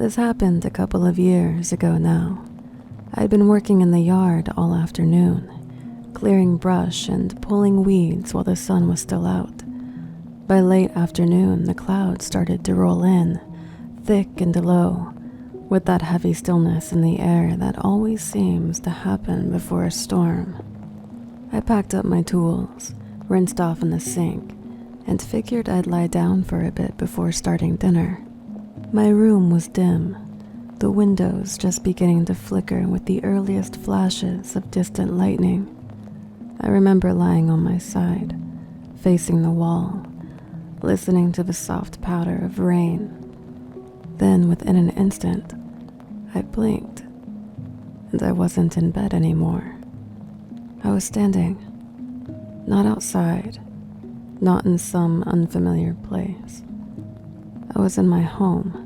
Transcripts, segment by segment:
This happened a couple of years ago now. I'd been working in the yard all afternoon, clearing brush and pulling weeds while the sun was still out. By late afternoon, the clouds started to roll in, thick and low, with that heavy stillness in the air that always seems to happen before a storm. I packed up my tools, rinsed off in the sink, and figured I'd lie down for a bit before starting dinner. My room was dim, the windows just beginning to flicker with the earliest flashes of distant lightning. I remember lying on my side, facing the wall, listening to the soft patter of rain. Then, within an instant, I blinked, and I wasn't in bed anymore. I was standing, not outside, not in some unfamiliar place. I was in my home,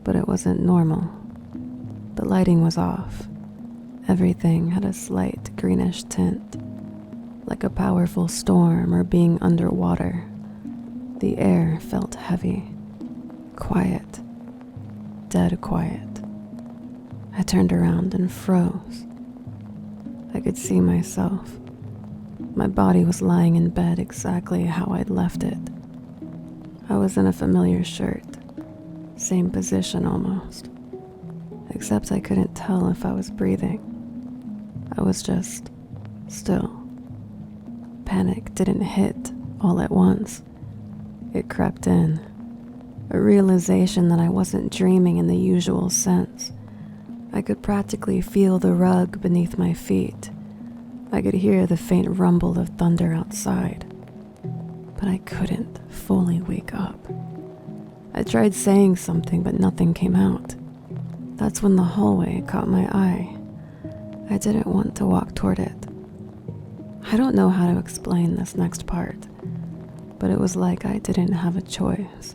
but it wasn't normal. The lighting was off. Everything had a slight greenish tint, like a powerful storm or being underwater. The air felt heavy, quiet, dead quiet. I turned around and froze. I could see myself. My body was lying in bed exactly how I'd left it. I was in a familiar shirt, same position almost, except I couldn't tell if I was breathing. I was just still. Panic didn't hit all at once. It crept in, a realization that I wasn't dreaming in the usual sense. I could practically feel the rug beneath my feet. I could hear the faint rumble of thunder outside, but I couldn't fully wake up. I tried saying something, but nothing came out. That's when the hallway caught my eye. I didn't want to walk toward it. I don't know how to explain this next part, but it was like I didn't have a choice.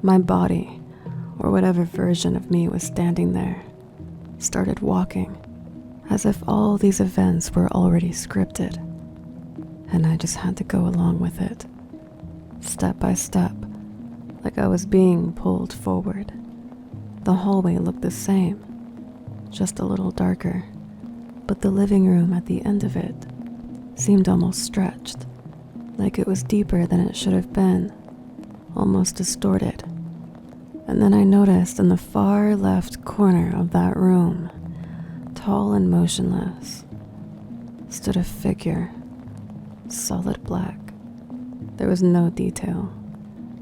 My body, or whatever version of me was standing there, started walking, as if all these events were already scripted, and I just had to go along with it, step by step, like I was being pulled forward. The hallway looked the same, just a little darker, but the living room at the end of it seemed almost stretched, like it was deeper than it should have been, almost distorted. And then I noticed in the far left corner of that room, tall and motionless, stood a figure, solid black. There was no detail,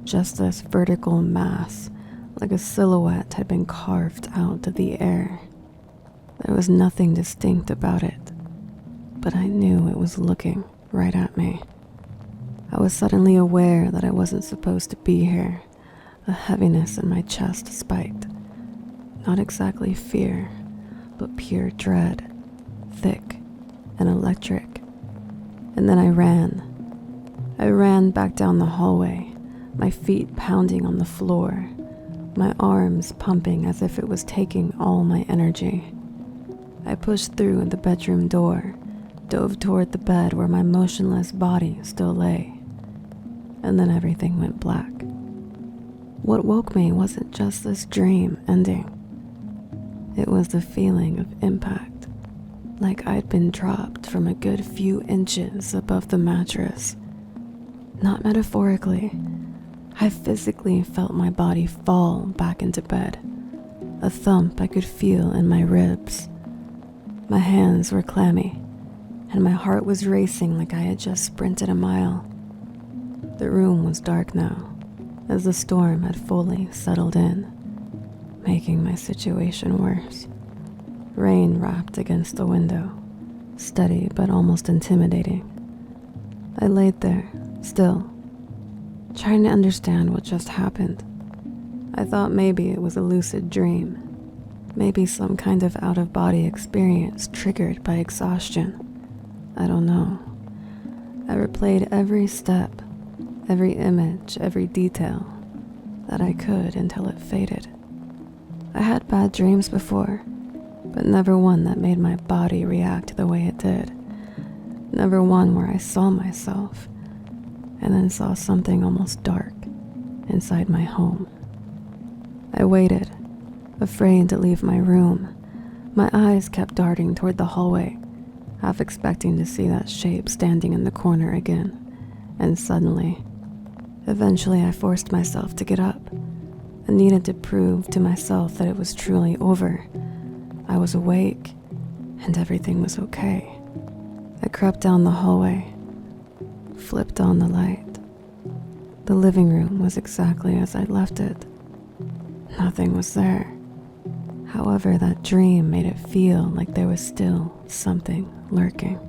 just this vertical mass, like a silhouette had been carved out of the air. There was nothing distinct about it, but I knew it was looking right at me. I was suddenly aware that I wasn't supposed to be here. A heaviness in my chest spiked. Not exactly fear, but pure dread, thick and electric. And then I ran. I ran back down the hallway, my feet pounding on the floor, my arms pumping as if it was taking all my energy. I pushed through the bedroom door, dove toward the bed where my motionless body still lay, and then everything went black. What woke me wasn't just this dream ending. It was the feeling of impact, like I'd been dropped from a good few inches above the mattress. Not metaphorically, I physically felt my body fall back into bed, a thump I could feel in my ribs. My hands were clammy, and my heart was racing like I had just sprinted a mile. The room was dark now, as the storm had fully settled in, making my situation worse. Rain rapped against the window, steady but almost intimidating. I laid there, still, trying to understand what just happened. I thought maybe it was a lucid dream, maybe some kind of out-of-body experience triggered by exhaustion. I don't know. I replayed every step, every image, every detail that I could until it faded. I had bad dreams before, but never one that made my body react the way it did. Never one where I saw myself, and then saw something almost dark inside my home. I waited, Afraid to leave my room, my eyes kept darting toward the hallway, half expecting to see that shape standing in the corner again. And eventually I forced myself to get up. I needed to prove to myself that it was truly over. I was awake, and everything was okay. I crept down the hallway, flipped on the light. The living room was exactly as I'd left it. Nothing was there. However, that dream made it feel like there was still something lurking.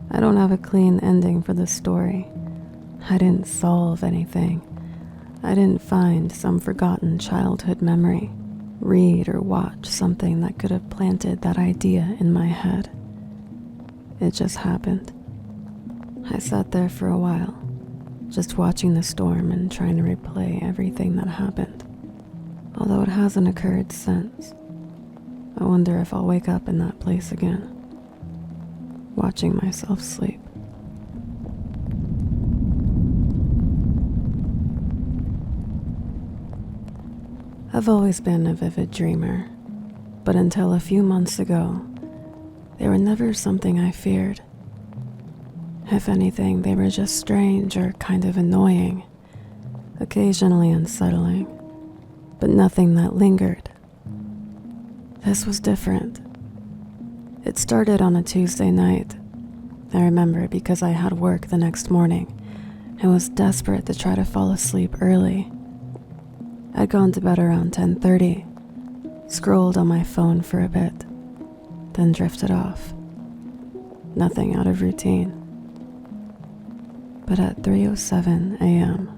I don't have a clean ending for this story. I didn't solve anything. I didn't find some forgotten childhood memory, read or watch something that could have planted that idea in my head. It just happened. I sat there for a while, just watching the storm and trying to replay everything that happened. Although it hasn't occurred since. I wonder if I'll wake up in that place again, watching myself sleep. I've always been a vivid dreamer, but until a few months ago, they were never something I feared. If anything, they were just strange or kind of annoying, occasionally unsettling, but nothing that lingered. This was different. It started on a Tuesday night. I remember because I had work the next morning and was desperate to try to fall asleep early. I'd gone to bed around 10:30, scrolled on my phone for a bit, then drifted off. Nothing out of routine. But at 3:07 a.m.,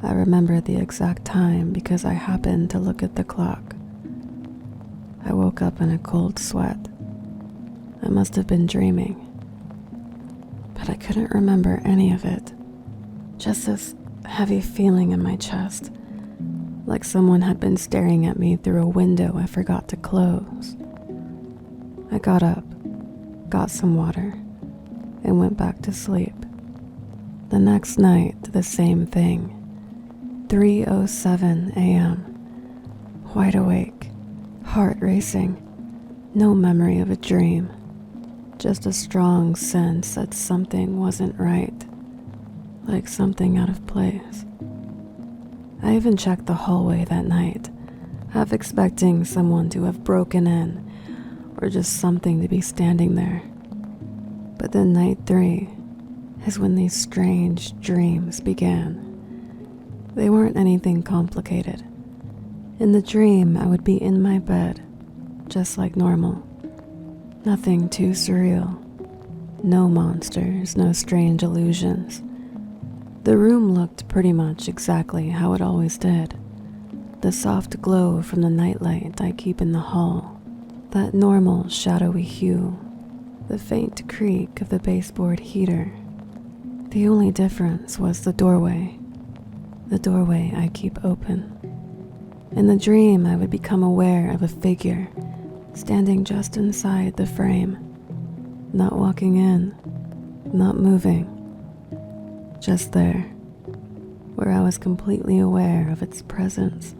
I remember the exact time because I happened to look at the clock. I woke up in a cold sweat. I must have been dreaming, but I couldn't remember any of it. Just this heavy feeling in my chest, like someone had been staring at me through a window I forgot to close. I got up, got some water, and went back to sleep. The next night, the same thing. 3:07 a.m. Wide awake, heart racing, no memory of a dream, just a strong sense that something wasn't right, like something out of place. I even checked the hallway that night, half expecting someone to have broken in or just something to be standing there. But then night 3 is when these strange dreams began. They weren't anything complicated. In the dream, I would be in my bed, just like normal. Nothing too surreal. No monsters, no strange illusions. The room looked pretty much exactly how it always did. The soft glow from the nightlight I keep in the hall, that normal shadowy hue, the faint creak of the baseboard heater. The only difference was the doorway I keep open. In the dream, I would become aware of a figure standing just inside the frame, not walking in, not moving, just there, where I was completely aware of its presence.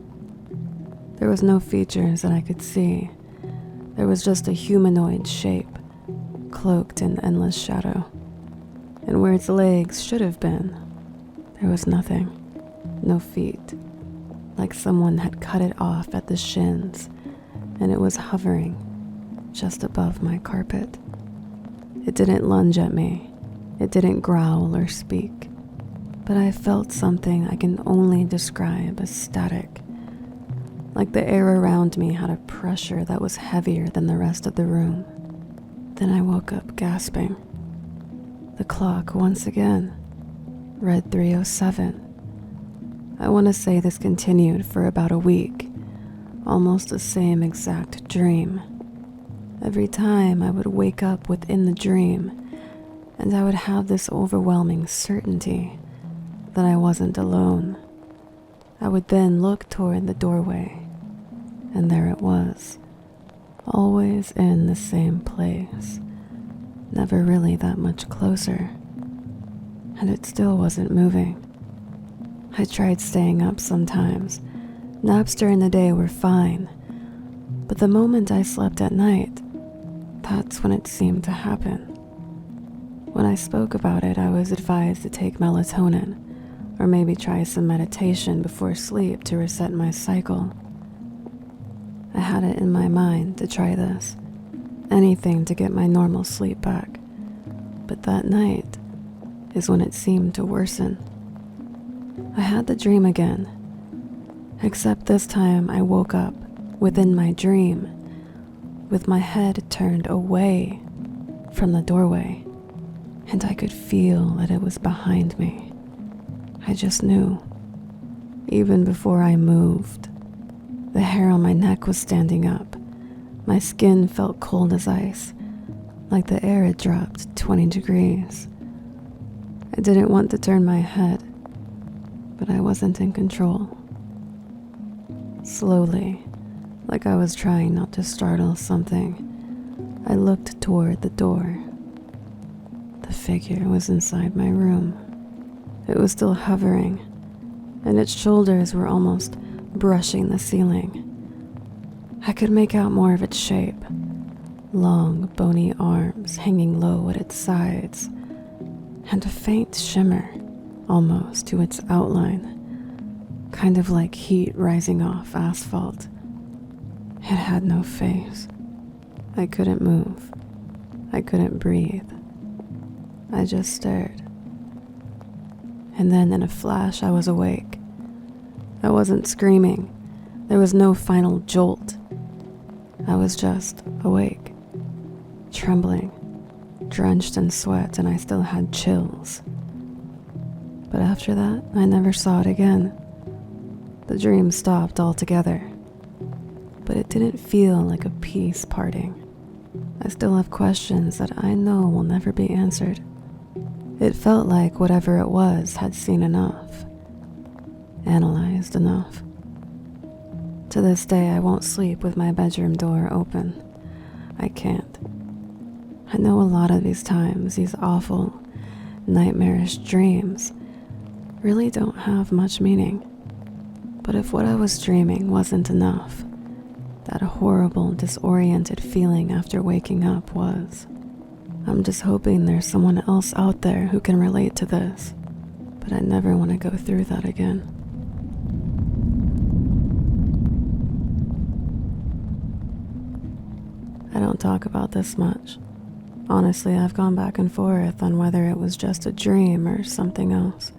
There was no features that I could see. There was just a humanoid shape, cloaked in endless shadow. And where its legs should have been, there was nothing, no feet, like someone had cut it off at the shins, and it was hovering just above my carpet. It didn't lunge at me. It didn't growl or speak. But I felt something I can only describe as static. Like the air around me had a pressure that was heavier than the rest of the room. Then I woke up gasping. The clock once again read 3:07. I want to say this continued for about a week, almost the same exact dream. Every time I would wake up within the dream, and I would have this overwhelming certainty that I wasn't alone. I would then look toward the doorway, and there it was, always in the same place, never really that much closer, and it still wasn't moving. I tried staying up sometimes, Naps during the day were fine, but the moment I slept at night, that's when it seemed to happen. When I spoke about it, I was advised to take melatonin, or maybe try some meditation before sleep to reset my cycle. I had it in my mind to try this, anything to get my normal sleep back, but that night is when it seemed to worsen. I had the dream again, except this time I woke up within my dream with my head turned away from the doorway, and I could feel that it was behind me. I just knew, even before I moved. The hair on my neck was standing up. My skin felt cold as ice, like the air had dropped 20 degrees. I didn't want to turn my head, but I wasn't in control. Slowly, like I was trying not to startle something, I looked toward the door. The figure was inside my room. It was still hovering, and its shoulders were almost brushing the ceiling. I could make out more of its shape. Long, bony arms hanging low at its sides, and a faint shimmer almost to its outline, kind of like heat rising off asphalt. It had no face. I couldn't move. I couldn't breathe. I just stared. And then in a flash, I was awake. I wasn't screaming. There was no final jolt. I was just awake, trembling, drenched in sweat, and I still had chills. But after that, I never saw it again. The dream stopped altogether, but it didn't feel like a peace parting. I still have questions that I know will never be answered. It felt like whatever it was had seen enough, analyzed enough. To this day, I won't sleep with my bedroom door open. I can't. I know a lot of these times, these awful, nightmarish dreams really don't have much meaning. But if what I was dreaming wasn't enough, that horrible, disoriented feeling after waking up was. I'm just hoping there's someone else out there who can relate to this, but I never want to go through that again. I don't talk about this much. Honestly, I've gone back and forth on whether it was just a dream or something else.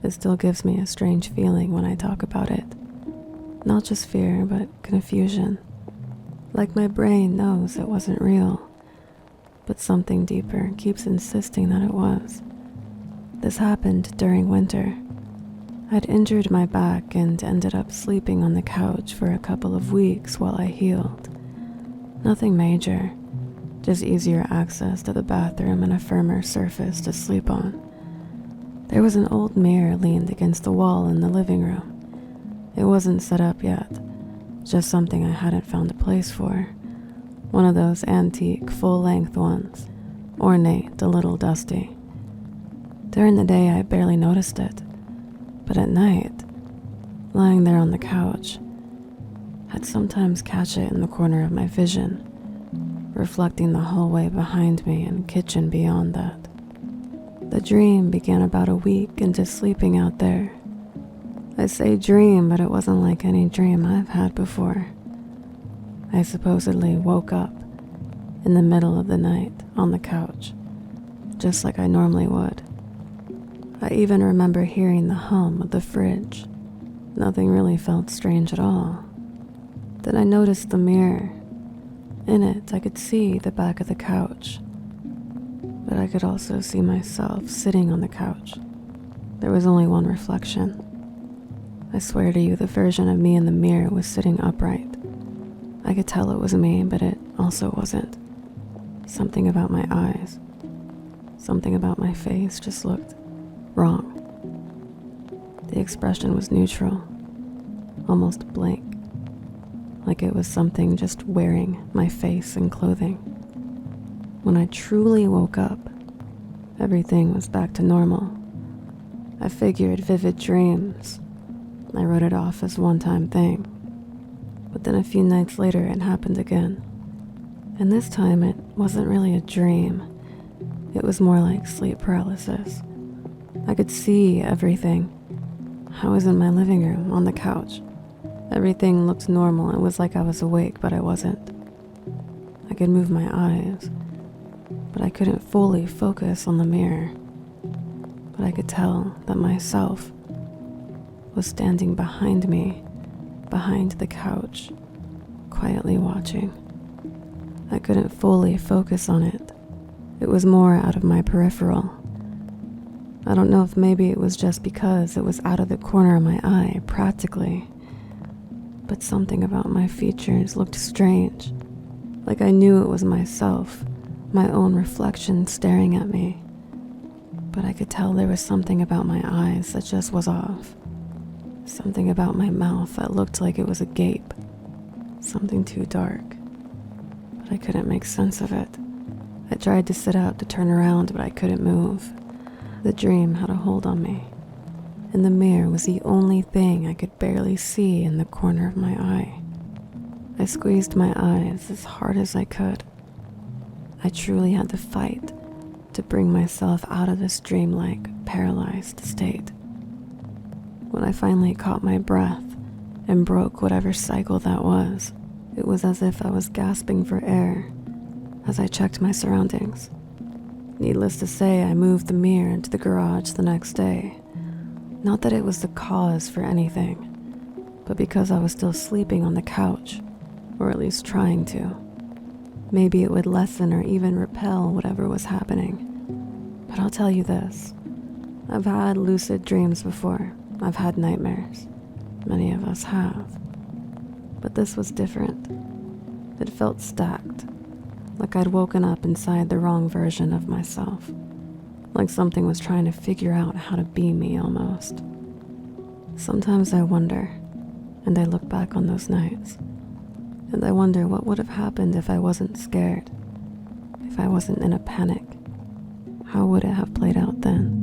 It still gives me a strange feeling when I talk about it. Not just fear, but confusion. Like my brain knows it wasn't real, but something deeper keeps insisting that it was. This happened during winter. I'd injured my back and ended up sleeping on the couch for a couple of weeks while I healed. Nothing major, just easier access to the bathroom and a firmer surface to sleep on. There was an old mirror leaned against the wall in the living room. It wasn't set up yet, just something I hadn't found a place for. One of those antique, full-length ones, ornate, a little dusty. During the day, I barely noticed it, but at night, lying there on the couch, I'd sometimes catch it in the corner of my vision, reflecting the hallway behind me and kitchen beyond that. The dream began about a week into sleeping out there. I say dream, but it wasn't like any dream I've had before. I supposedly woke up in the middle of the night on the couch, just like I normally would. I even remember hearing the hum of the fridge. Nothing really felt strange at all. Then I noticed the mirror. In it, I could see the back of the couch, but I could also see myself sitting on the couch. There was only one reflection. I swear to you, the version of me in the mirror was sitting upright. I could tell it was me, but it also wasn't. Something about my eyes, something about my face just looked wrong. The expression was neutral, almost blank, like it was something just wearing my face and clothing. When I truly woke up, everything was back to normal. I figured vivid dreams, I wrote it off as a one-time thing. But then a few nights later, it happened again. And this time, it wasn't really a dream. It was more like sleep paralysis. I could see everything. I was in my living room, on the couch. Everything looked normal. It was like I was awake, but I wasn't. I could move my eyes, but I couldn't fully focus on the mirror. But I could tell that myself was standing behind me, behind the couch, quietly watching. I couldn't fully focus on it. It was more out of my peripheral. I don't know if maybe it was just because it was out of the corner of my eye, practically. But something about my features looked strange. Like I knew it was myself, my own reflection staring at me. But I could tell there was something about my eyes that just was off. Something about my mouth that looked like it was agape. Something too dark. But I couldn't make sense of it. I tried to sit up to turn around, but I couldn't move. The dream had a hold on me, and the mirror was the only thing I could barely see in the corner of my eye. I squeezed my eyes as hard as I could. I truly had to fight to bring myself out of this dreamlike, paralyzed state. When I finally caught my breath and broke whatever cycle that was, it was as if I was gasping for air as I checked my surroundings. Needless to say, I moved the mirror into the garage the next day. Not that it was the cause for anything, but because I was still sleeping on the couch, or at least trying to. Maybe it would lessen or even repel whatever was happening. But I'll tell you this, I've had lucid dreams before. I've had nightmares. Many of us have. But this was different. It felt stacked, like I'd woken up inside the wrong version of myself, like something was trying to figure out how to be me almost. Sometimes I wonder, and I look back on those nights, and I wonder what would have happened if I wasn't scared, if I wasn't in a panic. How would it have played out then?